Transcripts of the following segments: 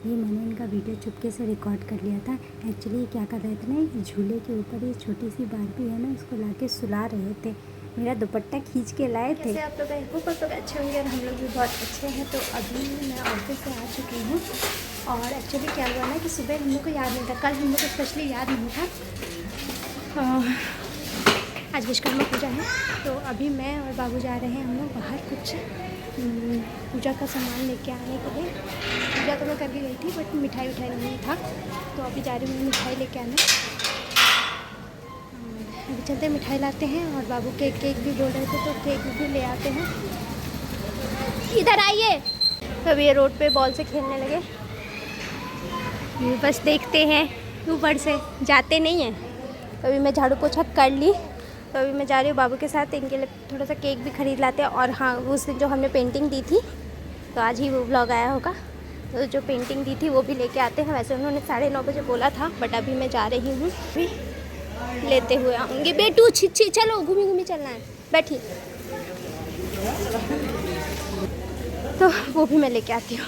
ये मैंने इनका वीडियो चुपके से रिकॉर्ड कर लिया था। एक्चुअली क्या कर रहे थे ना, झूले के ऊपर ये छोटी सी बारबी है ना, उसको लाके सुला रहे थे। मेरा दुपट्टा खींच के लाए थे। आप लोग ऊपर तो अच्छे होंगे और हम लोग भी बहुत अच्छे हैं। तो अभी मैं ऑफिस से आ चुकी हूँ और एक्चुअली क्या हुआ ना कि सुबह हम लोग को याद नहीं था, कल हम लोग को स्पेशली याद नहीं था। आज विश्वकर्मा पूजा है तो अभी मैं और बाबू जा रहे हैं हम लोग बाहर कुछ पूजा का सामान लेके आने के लिए। पूजा तो मैं कर भी गई थी बट मिठाई नहीं था, तो अभी जा रही हूँ मिठाई लेके आने। अभी चलते मिठाई लाते हैं और बाबू केक भी बोल रहे थे तो केक भी ले आते हैं। इधर आइए। अभी ये रोड पे बॉल से खेलने लगे, बस देखते हैं, ऊपर से जाते नहीं हैं। तो अभी मैं झाड़ू पोछा कर ली, तो अभी मैं जा रही हूँ बाबू के साथ, इनके लिए थोड़ा सा केक भी ख़रीद लाते हैं। और हाँ, उस दिन जो हमने पेंटिंग दी थी, तो आज ही वो व्लॉग आया होगा, तो जो पेंटिंग दी थी वो भी लेके आते हैं। वैसे उन्होंने 9:30 बजे बोला था बट अभी मैं जा रही हूँ, अभी लेते हुए आऊँगी। बेटू छिच्छी चलो, घूमी चलना है, बैठी। तो वो भी मैं लेके आती हूँ।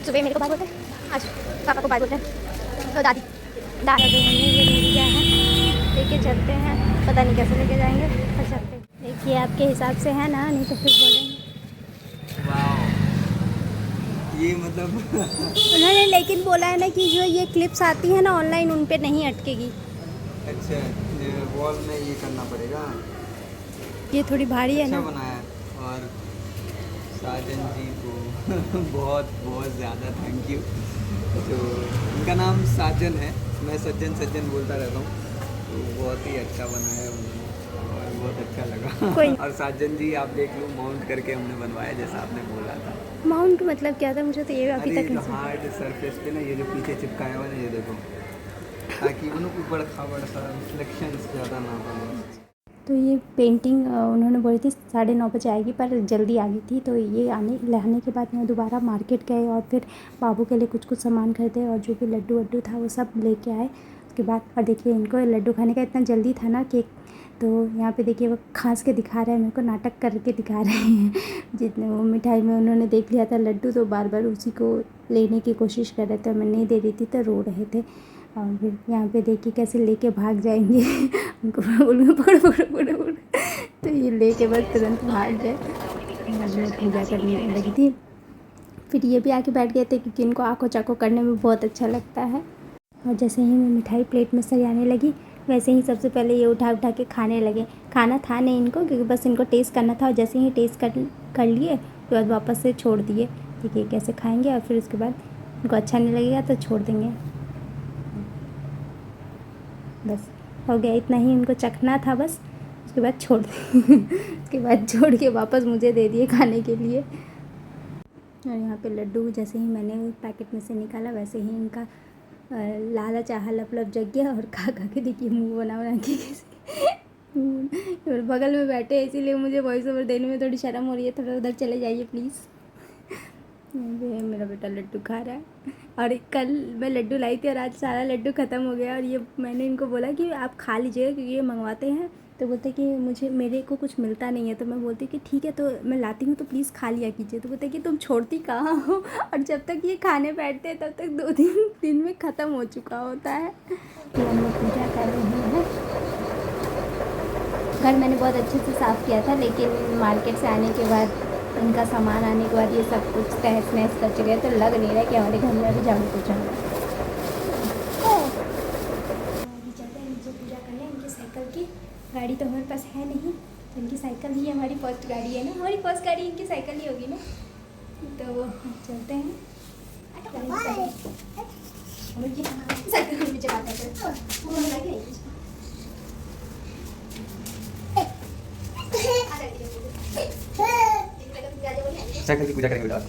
सुबह मेरे को बाय बोलते हैं, आज पापा को बाय बोलते हैं। तो दादी हमने ये ले लिया है, लेके चलते हैं, पता नहीं कैसे लेके जाएंगे, पर चलते हैं। देखिए आपके हिसाब से है ना, नहीं तो फिर बोलेंगे। ये मतलब उन्होंने लेकिन बोला है ना कि जो ये क्लिप्स आती है ना ऑनलाइन, उन पे नहीं अटकेगी। अच्छा, ये वॉल में ये करना पड़ेगा। ये थोड़ी भारी है अच्छा ना। बनाया है। और साजन जी को बहुत बहुत ज़्यादा थैंक यू। तो उनका नाम साजन है, मैं सज्जन बोलता रहता हूँ। तो बहुत ही अच्छा बनाया है उन्होंने और बहुत अच्छा लगा। और साजन जी आप देख लो, माउंट करके हमने बनवाया जैसा आपने बोला था। माउंट मतलब क्या था, मुझे तो ये अभी तक नहीं समझ। हार्ड सरफेस पे ना ये जो पीछे चिपकाया हुआ ना, ये देखो, ताकि उन्हें ऊपर खावड़ सा रिफ्लेक्शन ज़्यादा ना बने। तो ये पेंटिंग उन्होंने बोली थी 9:30 बजे आएगी, पर जल्दी आ गई थी। तो ये लाने के बाद मैं दोबारा मार्केट गए और फिर बाबू के लिए कुछ सामान खरीदे और जो भी लड्डू वड्डू था वो सब लेके आए उसके बाद। और देखिए इनको लड्डू खाने का इतना जल्दी था ना केक, तो यहाँ पे देखिए वो खांस के दिखा रहे हैं मेरे को, नाटक करके दिखा रहे हैं। जितने वो मिठाई में उन्होंने देख लिया था लड्डू, तो बार बार उसी को लेने की कोशिश कर रहे थे और मैं नहीं दे रही थी तो रो रहे थे। और फिर यहाँ पे देखिए कैसे लेके भाग जाएंगे। उनको बोलूँगा पकड़। तो ये लेके बस तुरंत भाग गए। मैं पूजा करने लगी थी, फिर ये भी आके बैठ गए थे क्योंकि इनको आँखों चाको करने में बहुत अच्छा लगता है। और जैसे ही मैं मिठाई प्लेट में सजाने लगी, वैसे ही सबसे पहले ये उठा के खाने लगे। खाना था नहीं इनको, क्योंकि बस इनको टेस्ट करना था। और जैसे ही टेस्ट कर लिए उसके बाद वापस से छोड़ दिए। देखिए कैसे खाएंगे और फिर उसके बाद इनको अच्छा नहीं लगेगा तो छोड़ देंगे। बस हो गया, इतना ही इनको चखना था बस, उसके बाद छोड़ दिए। उसके बाद छोड़ के वापस मुझे दे दिए खाने के लिए। और यहाँ पे लड्डू जैसे ही मैंने पैकेट में से निकाला, वैसे ही इनका लाला चाहा लप जग गया। और खा के देखिए मुंह बना के कैसे बगल में बैठे हैं, इसीलिए मुझे वॉइस ओवर देने में थोड़ी शर्म हो रही है। थोड़ा उधर चले जाइए प्लीज़। मेरा बेटा लड्डू खा रहा है। और कल मैं लड्डू लाई थी और आज सारा लड्डू ख़त्म हो गया। और ये मैंने इनको बोला कि आप खा लीजिएगा क्योंकि ये मंगवाते हैं, तो बोलते कि मेरे को कुछ मिलता नहीं है। तो मैं बोलती कि ठीक है, तो मैं लाती हूँ तो प्लीज़ खा लिया कीजिए। तो बोलते कि तुम छोड़ती कहाँ हो, और जब तक ये खाने बैठते हैं तब तक 2-3 दिन में ख़त्म हो चुका होता है। तो हम लोग पूजा कर रहे हैं। घर मैंने बहुत अच्छे से साफ़ किया था, लेकिन मार्केट से आने के बाद, इनका सामान आने के बाद ये सब कुछ तहस नहस कर चुके हैं, तो लग नहीं रहा कि हमारे घर में अभी झाड़ू पोछा है। अभी चलते हैं नीचे पूजा करने। इनकी साइकिल की गाड़ी तो हमारे पास है नहीं, तो इनकी साइकिल ही हमारी फर्स्ट गाड़ी है ना, हमारी फर्स्ट गाड़ी इनकी साइकिल ही होगी ना। तो वो चलते हैं साइकिल के पीछे बात करते हैं। साइकिल की पूजा करेंगे बेटा।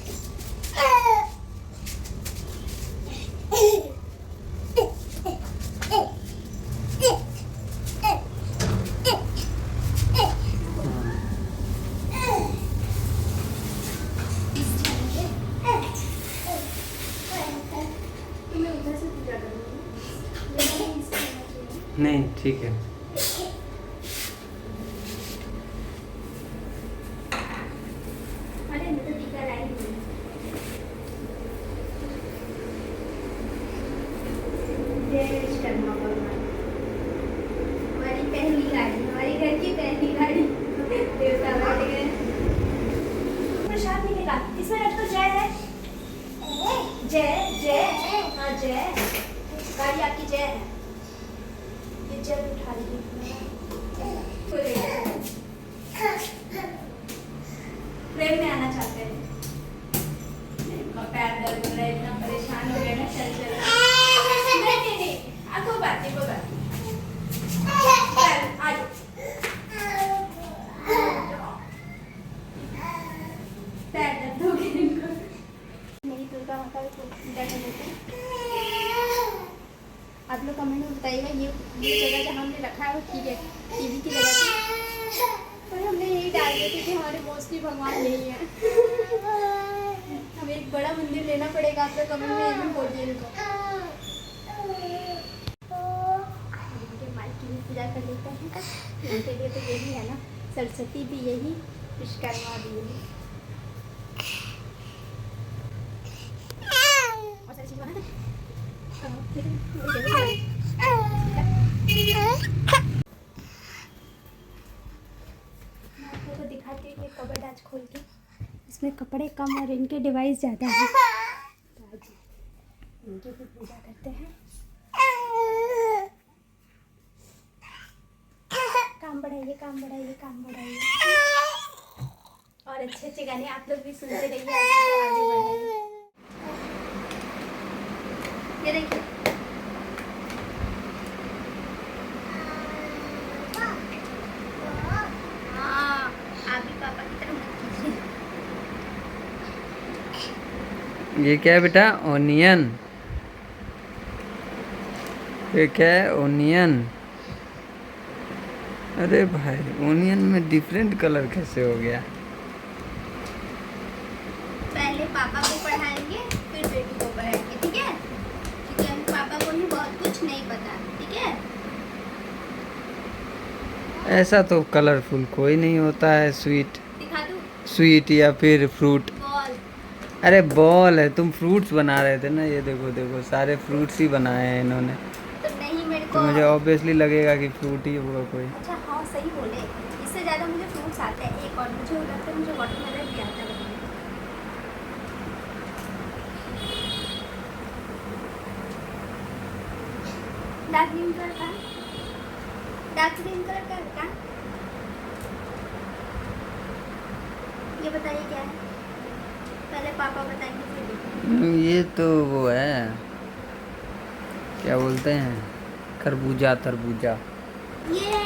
नहीं ठीक है। ये जगह जहाँ हमने रखा है वो ठीक है, टीवी की जगह थी, पर हमने यही डाल दिया क्योंकि हमारे मोस्टली भगवान यही है। हमें एक बड़ा मंदिर लेना पड़ेगा, आप लोग कमेंट में ये भी बोलिए इनको। माइक की भी पूजा कर लेते हैं, उनके लिए तो यही है ना, सरस्वती भी यही, विश्वकर्मा भी यही। और सारी चीज़ बना आपको दिखाती हूँ ये कबर्ड आज खोल के, इसमें कपड़े कम और इनके डिवाइस ज़्यादा है, तो आज इनकी भी पूजा करते हैं। काम बढ़ाइए, काम बढ़ाइए, काम बढ़ाइए, और अच्छे अच्छे गाने आप लोग भी सुनते रहिए, आगे बढ़ाइए। ये देखिए ये क्या है बेटा? ओनियन। ये क्या है? ओनियन। अरे भाई, ओनियन में डिफरेंट कलर कैसे हो गया? पहले पापा को पढ़ाएंगे फिर बेटी को पढ़ाएंगे, ठीक है? क्योंकि हम पापा को ही बहुत कुछ नहीं पता, ठीक है? ऐसा तो कलरफुल कोई नहीं होता है। स्वीट, दिखा दूँ? स्वीट या फिर फ्रूट। बॉल। अरे बॉल है, तुम फ्रूट्स बना रहे थे ना। ये देखो देखो, सारे फ्रूट्स ही बनाए हैं इन्होंने, तो नहीं मेरे तो को मुझे ऑब्वियसली लगेगा कि फ्रूट ही होगा कोई। अच्छा हाँ सही बोले, इससे ज़्यादा मुझे फ्रूट्स आते हैं। एक और मुझे लगता है मुझे वाटरमेलन भी आता है बनाने। डार्क ग्रीन कलर का, डार्क ग्रीन कलर का ये बताइए क्या है? पहले पापा बताएंगे फिर बेटी। ये तो वो है, क्या बोलते हैं, खरबूजा, तरबूजा। ये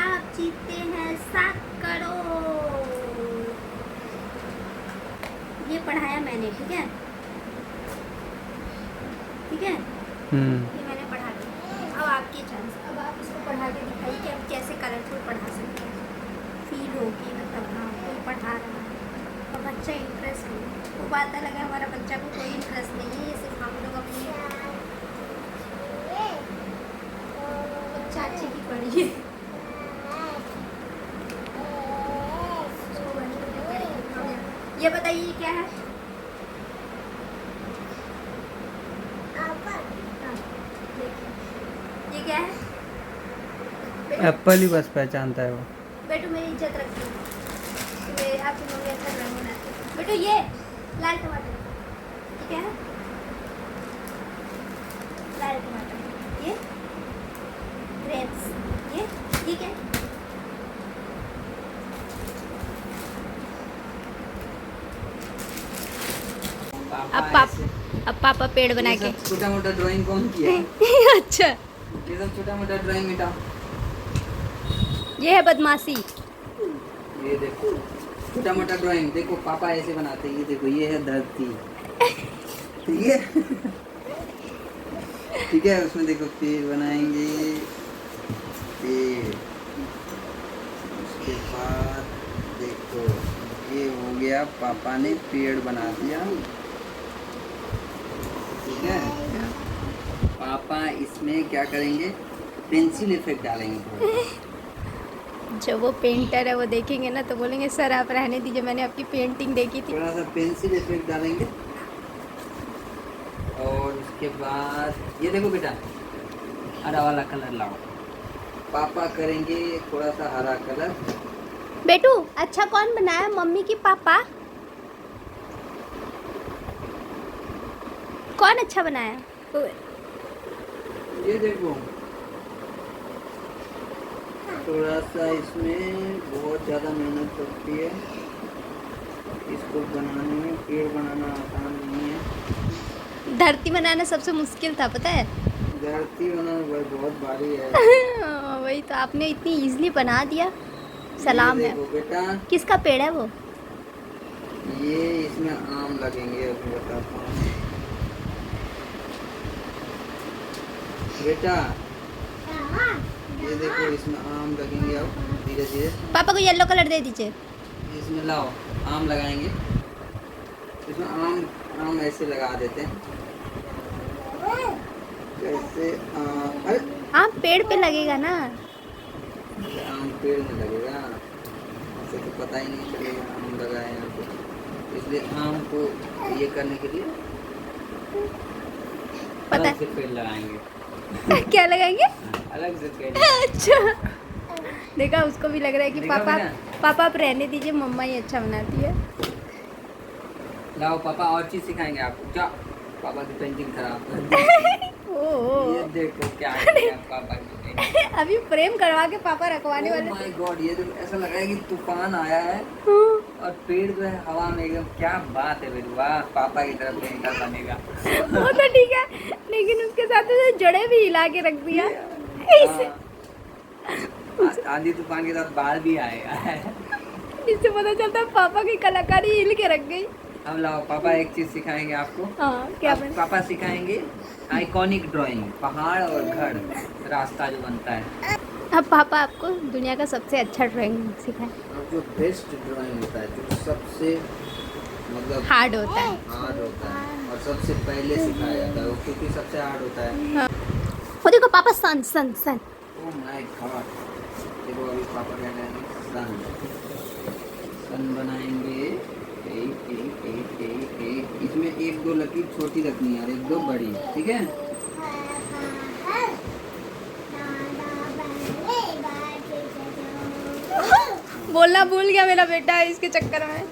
आप जीतते हैं 7 करोड़। ये पढ़ाया मैंने, ठीक है? ठीक है, ये मैंने पढ़ा दिया। अब आपकी चांस, अब आप इसको पढ़ा के दिखाइए कि आप कैसे कलरफुल पढ़ा सकते हैं। फील होगी मतलब हाँ कोई पढ़ा रहा है और बच्चा इंटरेस्ट हो। वो बात अलग है, हमारा बच्चा को कोई इंटरेस्ट नहीं है, ये सिर्फ हम लोग अपनी चाची की पढ़ी है। ये बताइए क्या है? ये क्या है? एप्पल ही बस पहचानता है वो। बेटू मेरी इज्जत रखिए, मेरे आपकी मम्मी अच्छा ड्राइंग बनाती है। बेटू ये लाल टमाटर, ये क्या है? लाल टमाटर, ये ग्रेप्स, ये क्या है? अब पापा पेड़ बना के छोटा मोटा ड्राइंग कौन किया है? अच्छा ये सब छोटा मोटा ड्राइंग मिटा। ये है बदमाशी। ये देखो छोटा मोटा ड्राइंग, देखो पापा ऐसे बनाते हैं। ये देखो, ये है धरती, ठीक है? ठीक है, उसमें देखो पेड़ बनाएंगे, पेड़। उसके बाद देखो ये हो गया, पापा ने पेड़ बना दिया, ठीक है? पापा इसमें क्या करेंगे, पेंसिल इफेक्ट डालेंगे थोड़ा। जो वो पेंटर है वो देखेंगे ना तो बोलेंगे सर आप रहने दीजिए, मैंने आपकी पेंटिंग देखी थी। थोड़ा सा पेंसिल इफेक्ट डालेंगे और उसके बाद ये देखो बेटा, हरा वाला कलर लाओ। पापा करेंगे थोड़ा सा हरा कलर। बेटू अच्छा कौन बनाया, मम्मी की पापा? कौन अच्छा बनाया? ये देखो थोड़ा सा इसमें बहुत ज़्यादा मेहनत लगती है इसको बनाने में। पेड़ बनाना आसान नहीं है। धरती बनाना सबसे मुश्किल था, पता है? धरती बनाना बहुत भारी है। वही तो आपने इतनी इजीली बना दिया, सलाम ये है। देखो बेटा, किसका पेड़ है वो? ये इसमें आम लगेंगे, अभी बताता हूँ बेटा। ये देखो इसमें आम लगेंगे अब धीरे धीरे। पापा को येलो कलर दे दीजिए। इसमें लाओ आम लगाएंगे, इसमें आम आम ऐसे लगा देते हैं कैसे। अरे आम पेड़ पे लगेगा ना। आम पेड़ में लगेगा, ऐसे तो पता ही नहीं चलेगा आम लगा है यहाँ पे। इसलिए आम को ये करने के लिए पता अलग से पेड़ लगाएंगे। क्या लगाएंगे? अलग से पेड़। अच्छा, देखा उसको भी लग रहा है कि देखा पापा बेटा? पापा आप रहने दीजिए, मम्मा ही अच्छा बनाती है। लाओ पापा और चीज सिखाएंगे आपको। क्या पापा की पेंटिंग खराब कर दी। ये देखो क्या किया पापा की पेंटिंग। अभी फ्रेम करवा के पापा रखवाने वाले माय गॉड, ये तो ऐसा लग रहा है कि तूफान आया है थे। और पेड़ जो है हवा में एकदम। क्या बात है बेटू, वाह पापा की तरफ पेंटर बनेगा। वो तो ठीक है, लेकिन उसके साथ तो जड़ें भी हिला के रख दिया। इससे आंधी तूफान के साथ बाढ़ भी आएगा। इससे पता चलता है पापा की कलाकारी हिल के रख गई। अब लाओ पापा एक चीज सिखाएंगे आपको। हाँ, क्या अब पापा सिखाएंगे आइकॉनिक ड्राइंग, पहाड़ और घर, रास्ता जो बनता है। अब पापा आपको दुनिया का सबसे अच्छा ड्राइंग सिखाए। और जो बेस्ट ड्राइंग होता है, जो सबसे मतलब हार्ड होता है। हार्ड होता है और सबसे पहले सिखाया जाता है वो, क्योंकि सबसे हार्ड होता है। हाँ। वो देखो पापा सन सन सन। ओह माय गॉड, देखो अभी पापा कह रहे हैं सन। सन बनाएंगे एक। इसमें एक दो लकीर छोटी रखनी है और एक दो बड़ी, ठीक है। बोलना भूल गया मेरा बेटा इसके चक्कर में।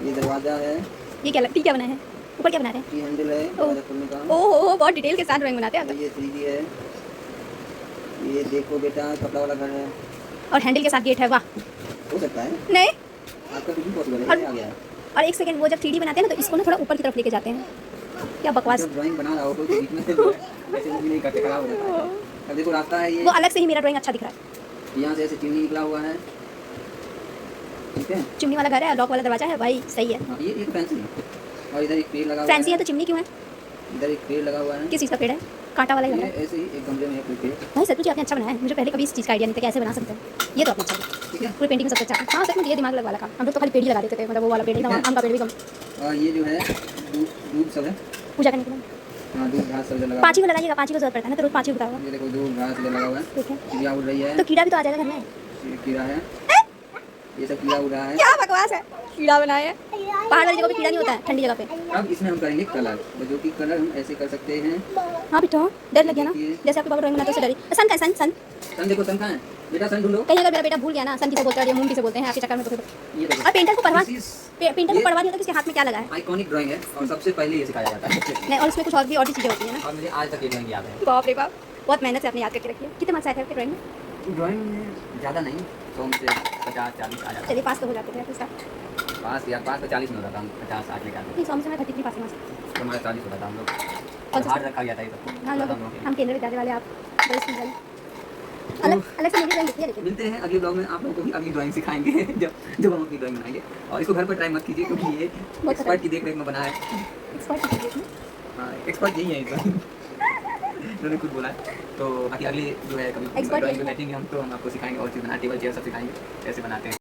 ये दरवाजा है, ये क्या लगती, क्या बना है ऊपर, क्या बना रहे हैं? ये हैंडल है दरवाजा खोलने का। ओह बहुत डिटेल के साथ ड्राइंग बनाते हैं आप। ये 3D है। ये देखो बेटा कपड़ा वाला घर है। और हैंडल के साथ गेट है, वाह। हो सकता है नहीं, आपका कुछ भी पॉसिबल है, और- ये आ गया। और एक सेकंड, वो जब 3D बनाते हैं ना तो इसको ना थोड़ा ऊपर की तरफ लेके जाते हैं। क्या बकवास। जब ड्राइंग बना रहा हो तो बीच में ऐसे भी नहीं करते, खराब हो जाता है। अब देखो रास्ता है ये, वो अलग से ही मेरा ड्राइंग अच्छा दिख रहा है। यहाँ से ऐसे चिमनी निकला हुआ है, ठीक है। चिमनी वाला घर है, लॉक वाला दरवाजा है, भाई सही है। हाँ, ये फैंसी है। और इधर एक पेड़ लगा हुआ फैंसी है तो चिमनी क्यों है? इधर एक पेड़ लगा हुआ है। किस चीज़ का पेड़ है? कांटा वाला ही लग ये रहा है। ऐसे ही एक गमले में है कोई पेड़, भाई सच में आपने अच्छा बनाया है, मुझे पहले कभी इस चीज़ का आइडिया नहीं था कैसे बना सकते हैं। ये तो आपने अच्छा किया। ठीक है। पूरी पेंटिंग सबसे अच्छा। हाँ सच में ये दिमाग लग वाला काम। हम लोग तो खाली पेड़ ही लगा देते थे, मतलब वो वाला पेड़ ही था, आम का पेड़ भी कम। और ये जो है दूध सब है। पूजा करने के लिए हाँ, दूध घास सब इधर लगा पाँची को लगाइएगा, पाँची को जरूरत पड़ता है ना, तो रोज पाँची उगता होगा। ये देखो दूध घास इधर लगा हुआ है। ठीक है, चिड़िया उड़ रही है, तो कीड़ा भी तो आ जाएगा घर में। ये कीड़ा है, ये सब कीड़ा उड़ रहा है। क्या बकवास है, कीड़ा बनाया है। पहाड़ वाली जगह पे कीड़ा नहीं होता है, ठंडी जगह पे। अब इसमें हम करेंगे कलर, तो जो कि कलर हम ऐसे कर सकते हैं। हाँ बेटा, डर लग गया ना, जैसे आपके बाबा ड्राइंग बनाते उससे डरी। सन का है, सन सन। सन देखो, सन कहाँ है बेटा, सन ढूंढो। कहीं अगर मेरा बेटा भूल गया ना, सन किसे बोलते हैं और ये मून किसे बोलते हैं आपके चक्कर में, तो फिर ये देखो, और पेंटर को पढ़वा This is पेंटर को पढ़वा दिया तो इसके हाथ में क्या लगा है? आइकॉनिक ड्राइंग है और सबसे पहले ये सिखाया जाता है। नहीं, और उसमें कुछ और भी चीज़ें होती हैं ना। और मुझे आज तक ये ड्राइंग याद है। बाप रे बाप, बहुत मेहनत से आपने याद करके रखी है। कितने मार्क्स आए थे आपके ड्राइंग में? ड्राइंग में ज़्यादा नहीं, 100 में से 50-40 आ जाता है। चलिए पास तो हो जाते थे आपके साथ। पास तो 40 में होता था, हम 50-60 लेकर आते नहीं, 100 में से मैं 33 पास मार्क्स। थे। तो हमारा 40 होता था हम लोग, कौन सा? हार्ड रखा गया था ये सब। हाँ लोग, हम लोग हम केंद्र विद्यालय वाले, आप बड़े स्कूल वाले। अलग अलग से मेरी ड्राइंग लिखी है लेकिन। मिलते हैं अगले ब्लॉग में, आप लोगों को भी अगली ड्राइंग सिखाएंगे जब हम अपनी ड्राइंग बनाएंगे। और इसको घर पर ट्राई मत कीजिए क्योंकि ये एक्सपर्ट की देख रेख में बना है। एक्सपर्ट की देखिए। हाँ, एक्सपर्ट यही है ड्राइंग। उन्होंने खुद बोला है। तो बाकी अगले जो है कभी Expert ड्राइंग यही में है। बैठेंगे हम, तो हम आपको सिखाएंगे और चीज़ बनाना, टेबल चेयर सब सिखाएंगे कैसे बनाते हैं।